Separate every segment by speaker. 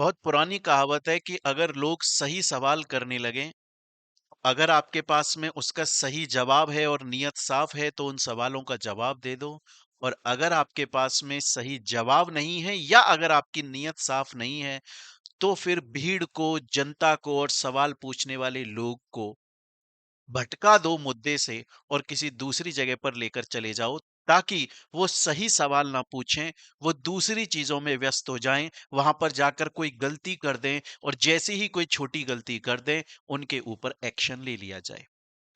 Speaker 1: बहुत पुरानी कहावत है कि अगर लोग सही सवाल करने लगें, अगर आपके पास में उसका सही जवाब है और नीयत साफ है तो उन सवालों का जवाब दे दो। और अगर आपके पास में सही जवाब नहीं है या अगर आपकी नीयत साफ नहीं है तो फिर भीड़ को, जनता को और सवाल पूछने वाले लोग को भटका दो मुद्दे से और किसी दूसरी जगह पर लेकर चले जाओ, ताकि वो सही सवाल ना पूछें, वो दूसरी चीजों में व्यस्त हो जाएं, वहां पर जाकर कोई गलती कर दें और जैसे ही कोई छोटी गलती कर दें उनके ऊपर एक्शन ले लिया जाए।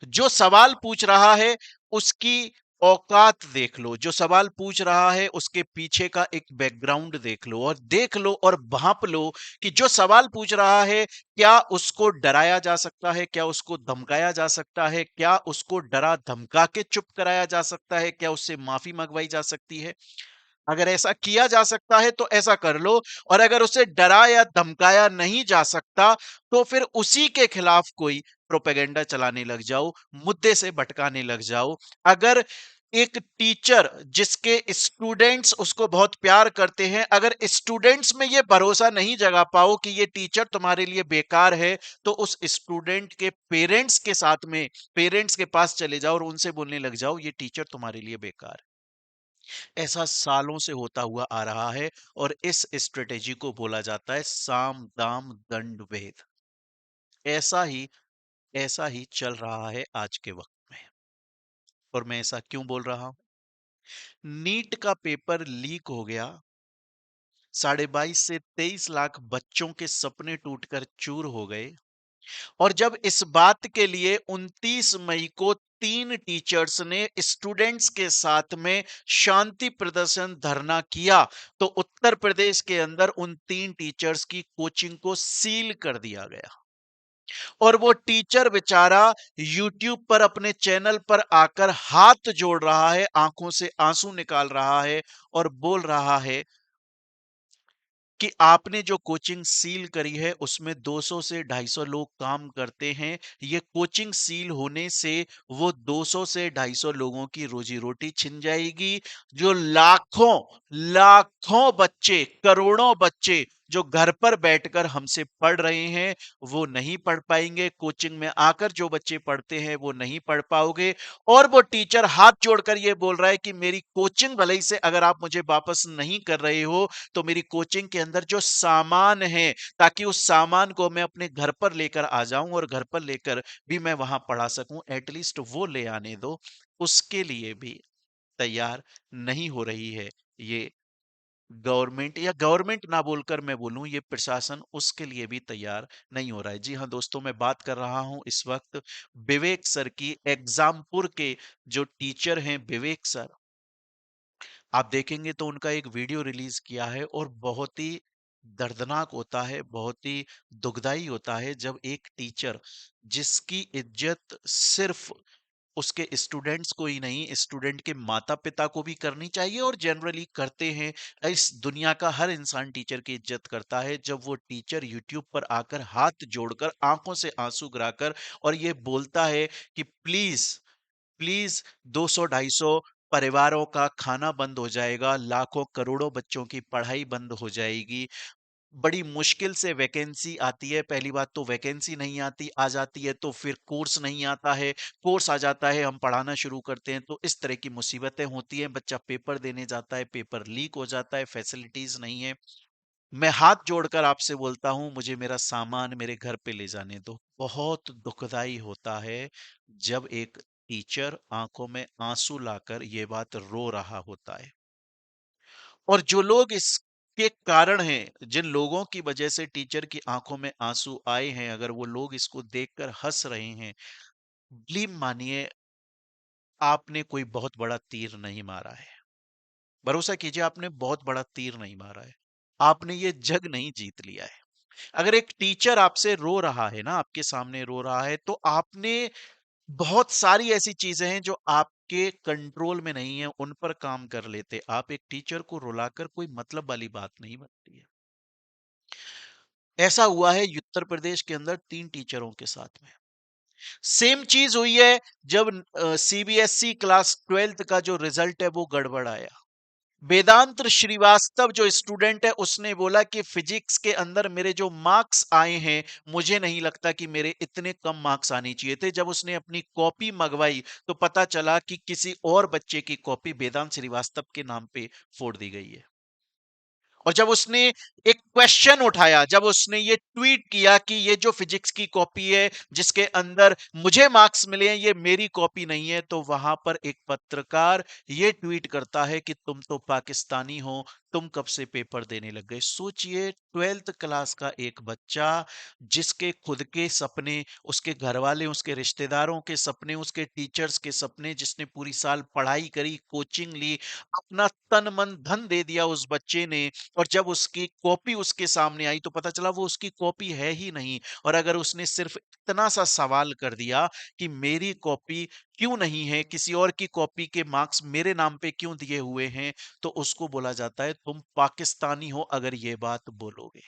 Speaker 1: जो सवाल पूछ रहा है उसकी औकात देख लो, जो सवाल पूछ रहा है उसके पीछे का एक बैकग्राउंड देख लो और भांप लो कि जो सवाल पूछ रहा है क्या उसको डराया जा सकता है, क्या उसको धमकाया जा सकता है, क्या उसको डरा धमका के चुप कराया जा सकता है, क्या उससे माफी मंगवाई जा सकती है। अगर ऐसा किया जा सकता है तो ऐसा कर लो, और अगर उसे डरा या धमकाया नहीं जा सकता तो फिर उसी के खिलाफ कोई प्रोपेगेंडा चलाने लग जाओ, मुद्दे से भटकाने लग जाओ। अगर एक टीचर जिसके स्टूडेंट्स उसको बहुत प्यार करते हैं, अगर स्टूडेंट्स में ये भरोसा नहीं जगा पाओ कि ये टीचर तुम्हारे लिए बेकार है, तो उस स्टूडेंट के पेरेंट्स के साथ में, पेरेंट्स के पास चले जाओ और उनसे बोलने लग जाओ ये टीचर तुम्हारे लिए बेकार है। ऐसा सालों से होता हुआ आ रहा है और इस स्ट्रेटेजी को बोला जाता है साम दाम दंड भेद। ऐसा ही ऐसा ही चल रहा है आज के वक्त में। और मैं ऐसा क्यों बोल रहा हूं? नीट का पेपर लीक हो गया, 22.5 से 23 लाख बच्चों के सपने टूटकर चूर हो गए। और जब इस बात के लिए 29 मई को 3 टीचर्स ने स्टूडेंट्स के साथ में शांति प्रदर्शन धरना किया, तो उत्तर प्रदेश के अंदर उन 3 टीचर्स की कोचिंग को सील कर दिया गया। और वो टीचर बेचारा यूट्यूब पर अपने चैनल पर आकर हाथ जोड़ रहा है, आंखों से आंसू निकाल रहा है और बोल रहा है कि आपने जो कोचिंग सील करी है उसमें 200 से 250 लोग काम करते हैं। ये कोचिंग सील होने से वो 200 से 250 लोगों की रोजी रोटी छिन जाएगी। जो लाखों लाखों बच्चे, करोड़ों बच्चे जो घर पर बैठकर हमसे पढ़ रहे हैं, वो नहीं पढ़ पाएंगे। कोचिंग में आकर जो बच्चे पढ़ते हैं वो नहीं पढ़ पाओगे। और वो टीचर हाथ जोड़कर ये बोल रहा है कि मेरी कोचिंग भले ही से अगर आप मुझे वापस नहीं कर रहे हो तो मेरी कोचिंग के अंदर जो सामान है, ताकि उस सामान को मैं अपने घर पर लेकर आ जाऊं और घर पर लेकर भी मैं वहां पढ़ा सकूं, एटलीस्ट वो ले आने दो। उसके लिए भी तैयार नहीं हो रही है ये गवर्नमेंट, या गवर्नमेंट ना बोलकर मैं बोलूं ये प्रशासन उसके लिए भी तैयार नहीं हो रहा है। जी हां दोस्तों, मैं बात कर रहा हूं इस वक्त विवेक सर की। एग्जामपुर के जो टीचर हैं विवेक सर, आप देखेंगे तो उनका एक वीडियो रिलीज किया है और बहुत ही दर्दनाक होता है, बहुत ही दुखदाई होता है जब एक टीचर जिसकी इज्जत सिर्फ उसके स्टूडेंट्स को ही नहीं, स्टूडेंट के माता पिता को भी करनी चाहिए और जनरली करते हैं। इस दुनिया का हर इंसान टीचर की इज्जत करता है। जब वो टीचर यूट्यूब पर आकर हाथ जोड़कर आंखों से आंसू गिराकर और ये बोलता है कि प्लीज प्लीज 200-250 परिवारों का खाना बंद हो जाएगा, लाखों करोड़ों बच्चों की पढ़ाई बंद हो जाएगी। बड़ी मुश्किल से वैकेंसी आती है, पहली बात तो वैकेंसी नहीं आती, आ जाती है तो फिर कोर्स नहीं आता है, कोर्स आ जाता है हम पढ़ाना शुरू करते हैं तो इस तरह की मुसीबतें होती हैं। बच्चा पेपर देने जाता है, पेपर लीक हो जाता है, फैसिलिटीज नहीं है। मैं हाथ जोड़कर आपसे बोलता हूं मुझे मेरा सामान मेरे घर पे ले जाने दो। बहुत दुखदाई होता है जब एक टीचर आंखों में आंसू लाकर ये बात रो रहा होता है। और जो लोग इसके कारण हैं, जिन लोगों की वजह से टीचर की आंखों में आंसू आए हैं, अगर वो लोग इसको देखकर हंस रहे हैं, बिलीव मानिए आपने कोई बहुत बड़ा तीर नहीं मारा है। भरोसा कीजिए आपने बहुत बड़ा तीर नहीं मारा है। आपने ये जग नहीं जीत लिया है। अगर एक टीचर आपसे रो रहा है ना, आपके सामने रो रहा है, तो आपने बहुत सारी ऐसी चीजें हैं जो आपके कंट्रोल में नहीं है, उन पर काम कर लेते। आप एक टीचर को रुलाकर कोई मतलब वाली बात नहीं बनती है। ऐसा हुआ है उत्तर प्रदेश के अंदर 3 टीचरों के साथ में। सेम चीज हुई है जब सीबीएसई क्लास 12th का जो रिजल्ट है वो गड़बड़ आया। वेदांत श्रीवास्तव जो स्टूडेंट है उसने बोला कि फिजिक्स के अंदर मेरे जो मार्क्स आए हैं, मुझे नहीं लगता कि मेरे इतने कम मार्क्स आने चाहिए थे। जब उसने अपनी कॉपी मंगवाई तो पता चला कि किसी और बच्चे की कॉपी वेदांत श्रीवास्तव के नाम पे फोड़ दी गई है। और जब उसने एक क्वेश्चन उठाया, जब उसने ये ट्वीट किया कि ये जो फिजिक्स की कॉपी है जिसके अंदर मुझे मार्क्स मिले हैं, ये मेरी कॉपी नहीं है, तो वहां पर एक पत्रकार ये ट्वीट करता है कि तुम तो पाकिस्तानी हो, तुम कब से पेपर देने लग गए। सोचिए, 12th क्लास का एक बच्चा जिसके खुद के सपने, उसके घर वाले, उसके रिश्तेदारों के सपने, उसके टीचर्स के सपने, जिसने पूरी साल पढ़ाई करी, कोचिंग ली, अपना तन मन धन दे दिया उस बच्चे ने, और जब उसकी कॉपी उसके सामने आई तो पता चला वो उसकी कॉपी है ही नहीं। और अगर उसने सिर्फ इतना सा सवाल कर दिया कि मेरी कॉपी क्यों नहीं है, किसी और की कॉपी के मार्क्स मेरे नाम पे क्यों दिए हुए हैं, तो उसको बोला जाता है तुम पाकिस्तानी हो अगर ये बात बोलोगे।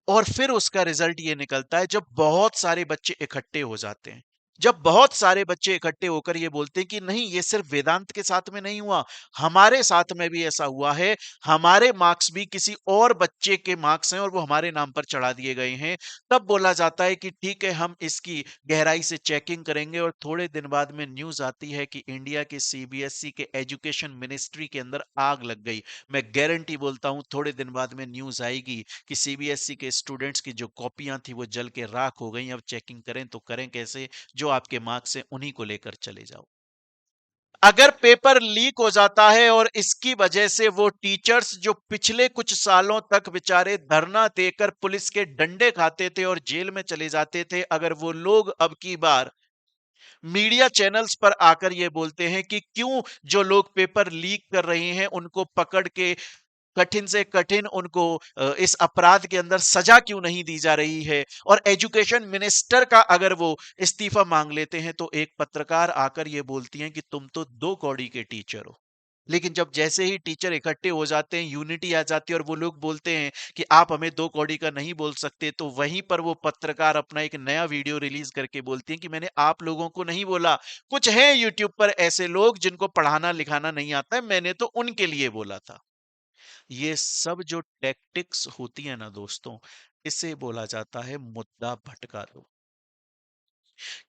Speaker 1: और फिर उसका रिजल्ट ये निकलता है जब बहुत सारे बच्चे इकट्ठे हो जाते हैं, जब बहुत सारे बच्चे इकट्ठे होकर ये बोलते हैं कि नहीं, ये सिर्फ वेदांत के साथ में नहीं हुआ, हमारे साथ में भी ऐसा हुआ है, हमारे मार्क्स भी किसी और बच्चे के मार्क्स हैं और वो हमारे नाम पर चढ़ा दिए गए हैं। तब बोला जाता है कि ठीक है, हम इसकी गहराई से चेकिंग करेंगे। और थोड़े दिन बाद में न्यूज आती है कि इंडिया के सीबीएसई के एजुकेशन मिनिस्ट्री के अंदर आग लग गई। मैं गारंटी बोलता हूं थोड़े दिन बाद में न्यूज आएगी कि सीबीएसई के स्टूडेंट्स की जो कॉपियां थी वो जल के राख हो गई। अब चेकिंग करें तो करें कैसे, जो आपके मार्क्स हैं उन्हीं को लेकर चले जाओ। अगर पेपर लीक हो जाता है और इसकी वजह से वो टीचर्स जो पिछले कुछ सालों तक बेचारे धरना देकर पुलिस के डंडे खाते थे और जेल में चले जाते थे, अगर वो लोग अब की बार मीडिया चैनल्स पर आकर ये बोलते हैं कि क्यों जो लोग पेपर लीक कर रहे हैं उनको पकड़ के कठिन से कठिन उनको इस अपराध के अंदर सजा क्यों नहीं दी जा रही है, और एजुकेशन मिनिस्टर का अगर वो इस्तीफा मांग लेते हैं, तो एक पत्रकार आकर ये बोलती हैं कि तुम तो दो कौड़ी के टीचर हो। लेकिन जब जैसे ही टीचर इकट्ठे हो जाते हैं, यूनिटी आ जाती है और वो लोग बोलते हैं कि आप हमें दो कौड़ी का नहीं बोल सकते, तो वहीं पर वो पत्रकार अपना एक नया वीडियो रिलीज करके बोलती हैं कि मैंने आप लोगों को नहीं बोला, कुछ हैं यूट्यूब पर ऐसे लोग जिनको पढ़ाना लिखाना नहीं आता है, मैंने तो उनके लिए बोला था। ये सब जो टैक्टिक्स होती है ना दोस्तों, इसे बोला जाता है मुद्दा भटका दो।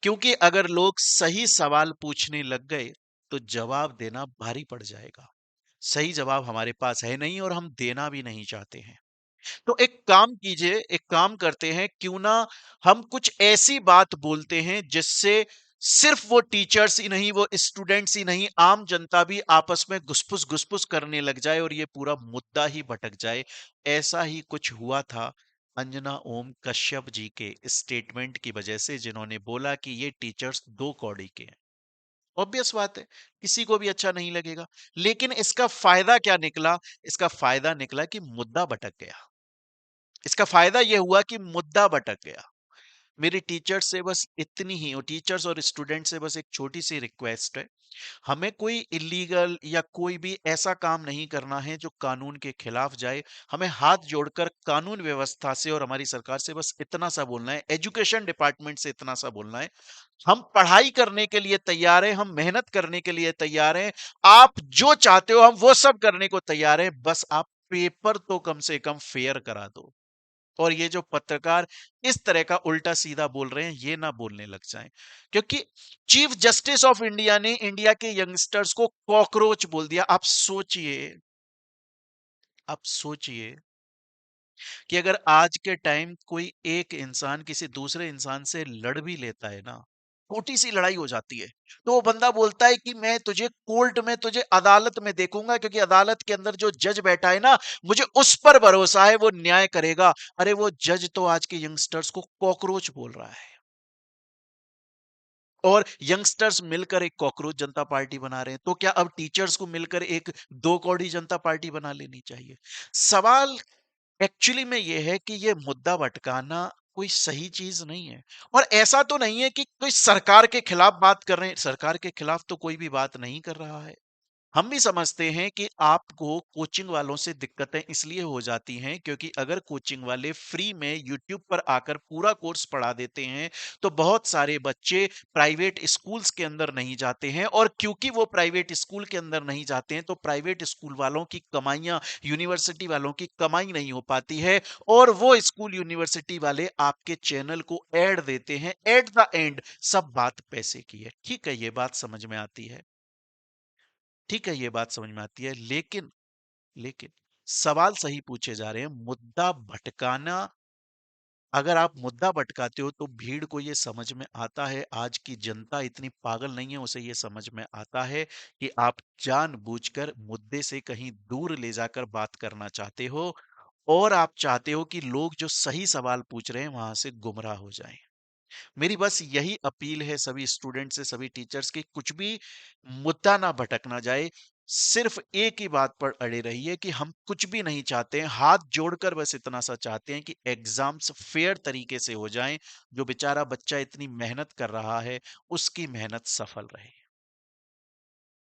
Speaker 1: क्योंकि अगर लोग सही सवाल पूछने लग गए तो जवाब देना भारी पड़ जाएगा। सही जवाब हमारे पास है नहीं और हम देना भी नहीं चाहते हैं। तो एक काम कीजिए, एक काम करते हैं, क्यों ना हम कुछ ऐसी बात बोलते हैं जिससे सिर्फ वो टीचर्स ही नहीं, वो स्टूडेंट्स ही नहीं, आम जनता भी आपस में घुसपुस घुसपुस करने लग जाए और ये पूरा मुद्दा ही भटक जाए। ऐसा ही कुछ हुआ था अंजना ओम कश्यप जी के स्टेटमेंट की वजह से, जिन्होंने बोला कि ये टीचर्स दो कौड़ी के हैं। ऑब्वियस बात है, किसी को भी अच्छा नहीं लगेगा। लेकिन इसका फायदा क्या निकला? इसका फायदा निकला कि मुद्दा भटक गया। इसका फायदा यह हुआ कि मुद्दा भटक गया। मेरी टीचर्स से बस इतनी ही, और टीचर्स और स्टूडेंट से बस एक छोटी सी रिक्वेस्ट है, हमें कोई इलीगल या कोई भी ऐसा काम नहीं करना है जो कानून के खिलाफ जाए। हमें हाथ जोड़कर कानून व्यवस्था से और हमारी सरकार से बस इतना सा बोलना है, एजुकेशन डिपार्टमेंट से इतना सा बोलना है, हम पढ़ाई करने के लिए तैयार हैं, हम मेहनत करने के लिए तैयार हैं, आप जो चाहते हो हम वो सब करने को तैयार हैं, बस आप पेपर तो कम से कम फेयर करा दो। और ये जो पत्रकार इस तरह का उल्टा सीधा बोल रहे हैं, ये ना बोलने लग जाएं। क्योंकि चीफ जस्टिस ऑफ इंडिया ने इंडिया के यंगस्टर्स को कॉकरोच बोल दिया। आप सोचिए कि अगर आज के टाइम कोई एक इंसान किसी दूसरे इंसान से लड़ भी लेता है ना, छोटी सी लड़ाई हो जाती है, तो वो बंदा बोलता है कि मैं तुझे कोर्ट में, तुझे अदालत में देखूंगा, क्योंकि अदालत के अंदर जो जज बैठा है ना, मुझे उस पर भरोसा है, वो न्याय करेगा। अरे वो जज तो आज के यंगस्टर्स को कॉकरोच बोल रहा है। और यंगस्टर्स मिलकर एक कॉकरोच जनता पार्टी बना रहे हैं, तो क्या अब टीचर्स को मिलकर एक दो कौड़ी जनता पार्टी बना लेनी चाहिए? सवाल एक्चुअली में ये है कि ये मुद्दा भटकाना कोई सही चीज नहीं है। और ऐसा तो नहीं है कि कोई सरकार के खिलाफ बात कर रहे हैं, सरकार के खिलाफ तो कोई भी बात नहीं कर रहा है। हम भी समझते हैं कि आपको कोचिंग वालों से दिक्कतें इसलिए हो जाती हैं क्योंकि अगर कोचिंग वाले फ्री में यूट्यूब पर आकर पूरा कोर्स पढ़ा देते हैं, तो बहुत सारे बच्चे प्राइवेट स्कूल्स के अंदर नहीं जाते हैं और क्योंकि वो प्राइवेट स्कूल के अंदर नहीं जाते हैं, तो प्राइवेट स्कूल वालों की कमाइयाँ, यूनिवर्सिटी वालों की कमाई नहीं हो पाती है और वो स्कूल यूनिवर्सिटी वाले आपके चैनल को ऐड देते हैं। एट द एंड सब बात पैसे की है। ठीक है, ये बात समझ में आती है। ठीक है, ये बात समझ में आती है, लेकिन सवाल सही पूछे जा रहे हैं। मुद्दा भटकाना, अगर आप मुद्दा भटकाते हो तो भीड़ को ये समझ में आता है, आज की जनता इतनी पागल नहीं है, उसे ये समझ में आता है कि आप जानबूझकर मुद्दे से कहीं दूर ले जाकर बात करना चाहते हो और आप चाहते हो कि लोग जो सही सवाल पूछ रहे हैं वहां से गुमराह हो जाएं। मेरी बस यही अपील है सभी स्टूडेंट से, सभी टीचर्स की, कुछ भी मुद्दा ना भटकना जाए। सिर्फ एक ही बात पर अड़े रहिए कि हम कुछ भी नहीं चाहते हैं, हाथ जोड़कर बस इतना सा चाहते हैं कि एग्जाम्स फेयर तरीके से हो जाएं। जो बेचारा बच्चा इतनी मेहनत कर रहा है, उसकी मेहनत सफल रहे।